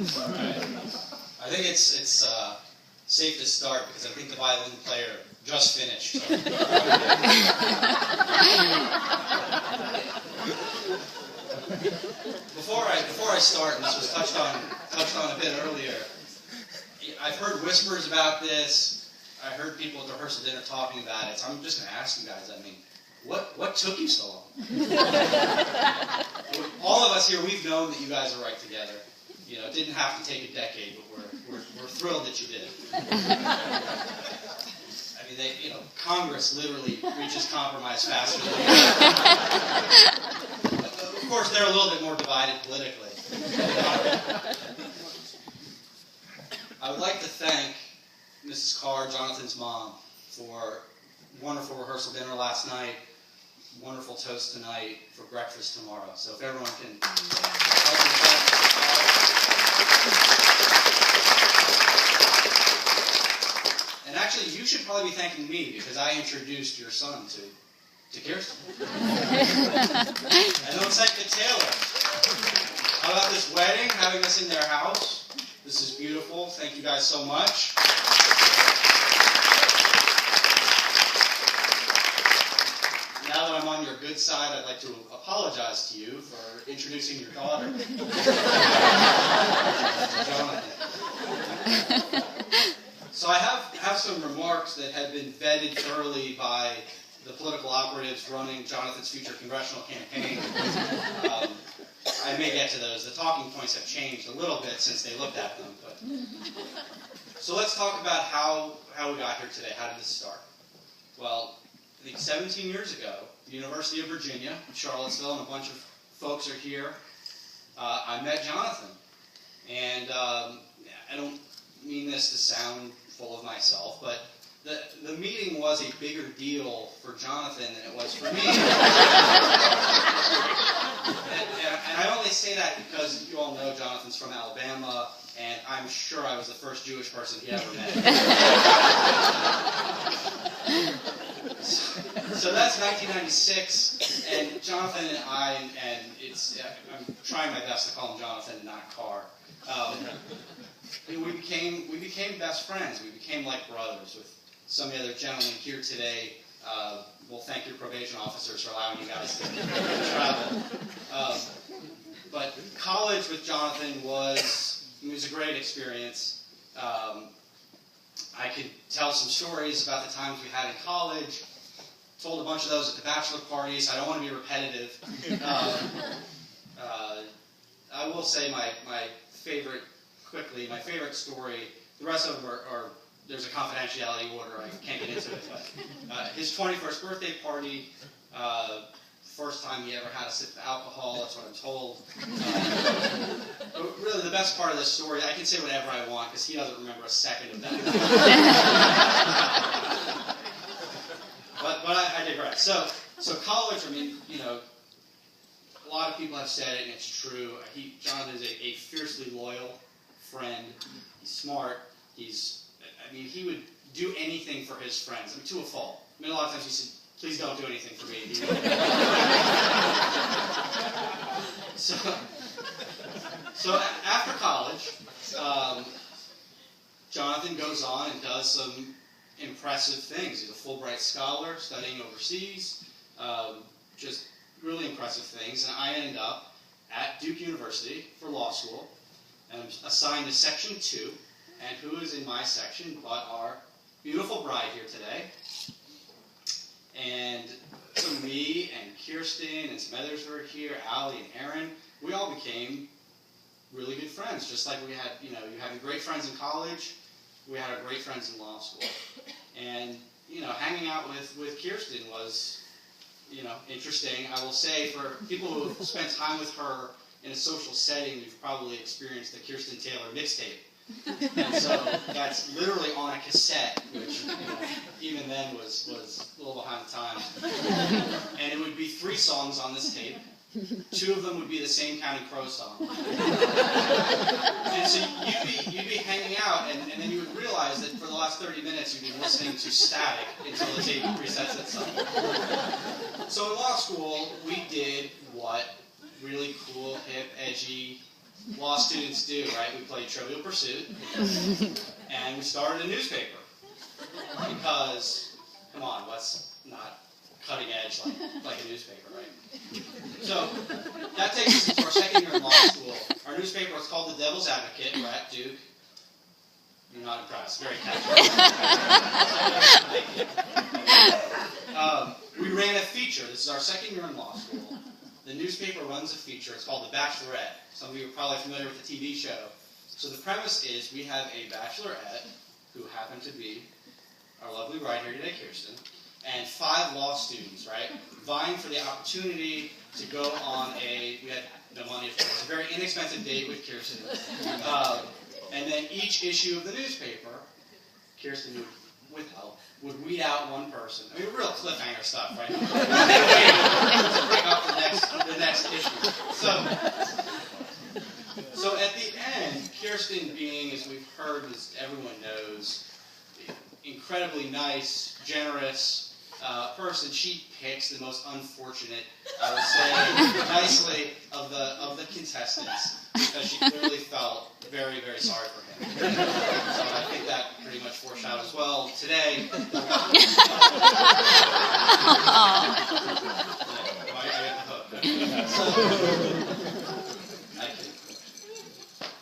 I think it's safe to start because I think the violin player just finished. So. Before I start, and this was touched on a bit earlier, I've heard whispers about this. I heard people at the rehearsal dinner talking about it. So I'm just going to ask you guys. I mean, what took you so long? All of us here, we've known that you guys are right together. You know, it didn't have to take a decade, but we're thrilled that you did. I mean, Congress literally reaches compromise faster than we do. Of course, they're a little bit more divided politically. I would like to thank Mrs. Carr, Jonathan's mom, for wonderful rehearsal dinner last night, wonderful toast tonight, for breakfast tomorrow. So if everyone can help me thank Mrs. Carr. And actually, you should probably be thanking me because I introduced your son to Kirsten. And don't thank the Taylor. How about this wedding, having us in their house? This is beautiful. Thank you guys so much. Now that I'm on your good side, I'd like to apologize to you for introducing your daughter. Jonathan. So I have some remarks that have been vetted thoroughly by the political operatives running Jonathan's future congressional campaign. I may get to those. The talking points have changed a little bit since they looked at them. But. So let's talk about how we got here today. How did this start? Well, I think 17 years ago, the University of Virginia, Charlottesville, and a bunch of folks are here. I met Jonathan. And I don't mean this to sound full of myself, but the meeting was a bigger deal for Jonathan than it was for me. And I only say that because you all know Jonathan's from Alabama, and I'm sure I was the first Jewish person he ever met. So that's 1996, and Jonathan and I, and I'm trying my best to call him Jonathan, not Carr. We became best friends. We became like brothers. With some of the other gentlemen here today, we'll thank your probation officers for allowing you guys to travel. But college with Jonathan was a great experience. I could tell some stories about the times we had in college. Told a bunch of those at the bachelor parties. I don't want to be repetitive. I will say my favorite story, the rest of them are there's a confidentiality order, I can't get into it, but his 21st birthday party, first time he ever had a sip of alcohol, that's what I'm told. Really, the best part of this story, I can say whatever I want, because he doesn't remember a second of that. But I digress. So college, I mean, a lot of people have said it, and it's true. Jonathan is a fiercely loyal friend. He's smart. He would do anything for his friends. To a fault. A lot of times he said, please don't do anything for me. So after college, Jonathan goes on and does some impressive things. He's a Fulbright scholar studying overseas. Just really impressive things. And I end up at Duke University for law school. And I'm assigned to Section 2. And who is in my section but our beautiful bride here today. And so me and Kirsten and some others who are here, Allie and Aaron, we all became really good friends. Just like we had, you having great friends in college, we had our great friends in law school. And, hanging out with Kirsten was, interesting. I will say for people who have spent time with her in a social setting, you've probably experienced the Kirsten Taylor mixtape. And so that's literally on a cassette, which even then was a little behind the times. And it would be 3 songs on this tape. 2 of them would be the same Counting Crow song. And so you'd be hanging out, and then you would realize that for the last 30 minutes you'd be listening to static until the tape resets itself. So in law school, we did what really cool, hip, edgy law students do, right? We played Trivial Pursuit, and we started a newspaper. Because, come on, what's not cutting edge like a newspaper, right? So, that takes us into our second year in law school. Our newspaper was called The Devil's Advocate. We're at Duke. You're not impressed. Very catchy. We ran a feature. This is our second year in law school. The newspaper runs a feature. It's called The Bachelorette. Some of you are probably familiar with the TV show. So the premise is we have a bachelorette who happened to be our lovely bride here today, Kirsten, and 5 law students, right, vying for the opportunity to go on we had no money, of course, a very inexpensive date with Kirsten. And then each issue of the newspaper, Kirsten would, with help, would weed out one person. I mean, real cliffhanger stuff, right? To bring up the next issue. So at the end, Kirsten being, as we've heard, as everyone knows, incredibly nice, generous person, she picks the most unfortunate, I would say, nicely, of the contestants, because she clearly felt very, very sorry for him. So I think that pretty much foreshadows well today.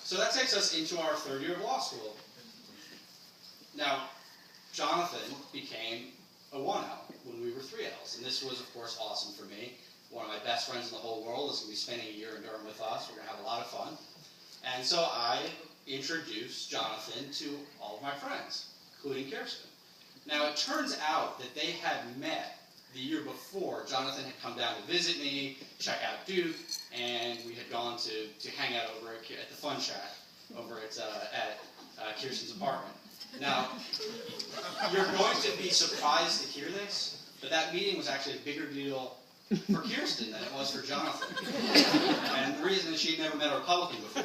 So that takes us into our third year of law school. Now, Jonathan became a 1L when we were 3Ls, and this was, of course, awesome for me. One of my best friends in the whole world is going to be spending a year in Durham with us. We're going to have a lot of fun. And so I introduced Jonathan to all of my friends, including Kirsten. Now, it turns out that they had met the year before. Jonathan had come down to visit me, check out Duke, and we had gone to hang out over at the Fun Shack over at Kirsten's apartment. Now, you're going to be surprised to hear this, but that meeting was actually a bigger deal for Kirsten than it was for Jonathan. And the reason is she'd never met a Republican before.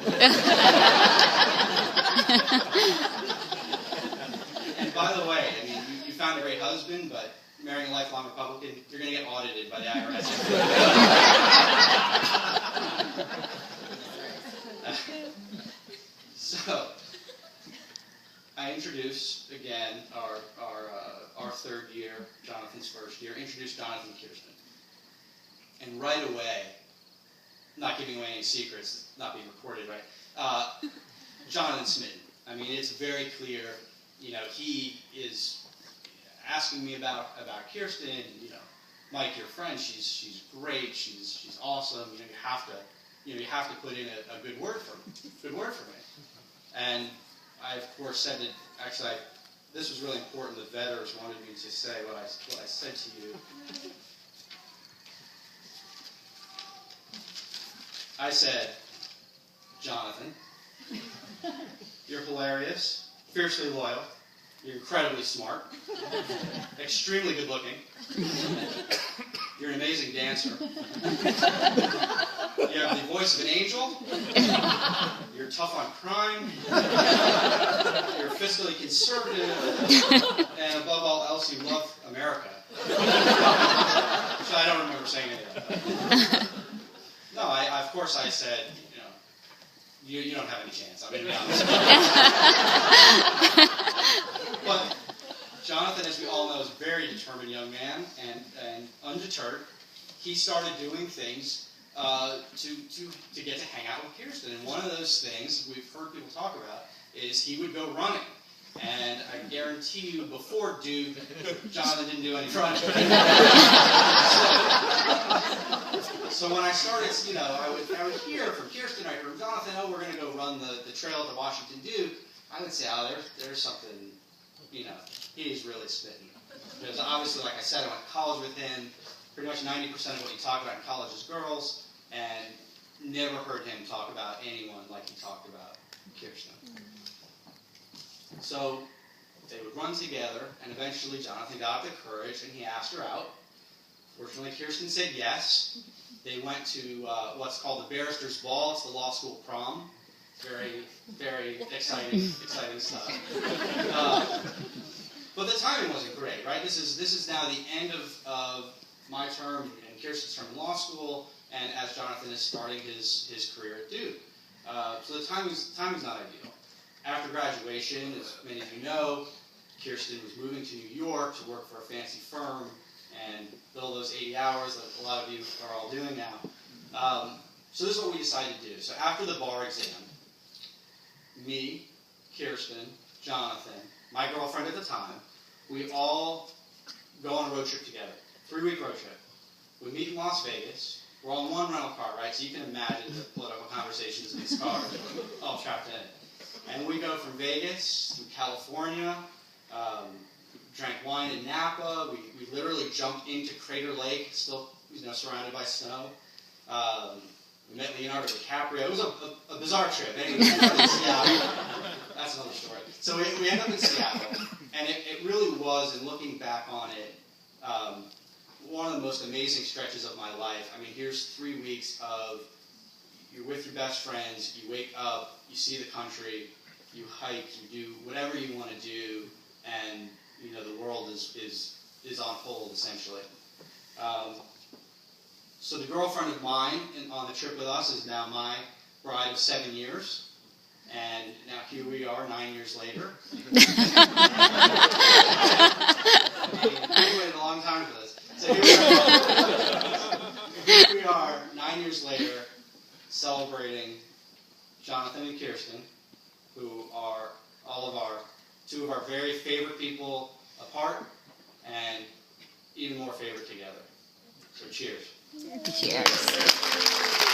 And by the way, I mean, you found a great husband, but marrying a lifelong Republican, you're going to get audited by the IRS. So, I introduced, again, our third year, Jonathan's first year, introduced Jonathan and Kirsten. And right away, not giving away any secrets, not being recorded, right, Jonathan's smitten. I mean, it's very clear, he is asking me about Kirsten, Mike, your friend, she's great, she's awesome, you have to put in a good word for me. And I, of course, said that, actually, this was really important. The vetters wanted me to say what I said to you. I said, Jonathan, you're hilarious, fiercely loyal, you're incredibly smart, extremely good looking, you're an amazing dancer, you have the voice of an angel, you're tough on crime, you're fiscally conservative, and above all else, you love America. So I don't remember saying any of that. No, of course I said, you don't have any chance. I'm going to be honest. But Jonathan, as we all know, is a very determined young man, and undeterred, he started doing things to get to hang out with Kirsten. And one of those things we've heard people talk about is he would go running. And I guarantee you, before Duke, Jonathan didn't do any running. So when I started, I would hear from Kirsten, I heard from Jonathan, we're going to go run the trail to Washington Duke. I would say, there's something, he's really smitten. Because obviously, like I said, I went to college with him. Pretty much 90% of what you talk about in college is girls, and never heard him talk about anyone like he talked about Kirsten. So they would run together, and eventually Jonathan got the courage, and he asked her out. Fortunately, Kirsten said yes. They went to what's called the Barrister's Ball. It's the law school prom. Very, very exciting stuff. But the timing wasn't great, right? This is now the end of my term and Kirsten's term in law school, and as Jonathan is starting his career at Duke. So the timing's not ideal. After graduation, as many of you know, Kirsten was moving to New York to work for a fancy firm and bill those 80 hours that a lot of you are all doing now. So this is what we decided to do. So after the bar exam, me, Kirsten, Jonathan, my girlfriend at the time, we all go on a road trip together. 3-week road trip. We meet in Las Vegas. We're on one rental car, right? So you can imagine the political conversations in these cars, all trapped in it. And we go from Vegas to California, drank wine in Napa. We literally jumped into Crater Lake, still surrounded by snow. We met Leonardo DiCaprio. It was a bizarre trip. Anyway, we ended up in Seattle. That's another story. So we ended up in Seattle, and it really was, in looking back on it, one of the most amazing stretches of my life. I mean, here's 3 weeks of you're with your best friends, you wake up, you see the country, you hike, you do whatever you want to do, and the world is on hold essentially. So the girlfriend of mine on the trip with us is now my bride of 7 years, and now here we are 9 years later. We waited a long time for this. So here we are 9 years later, celebrating Jonathan and Kirsten, who are two of our very favorite people apart, and even more favorite together. So cheers. Cheers.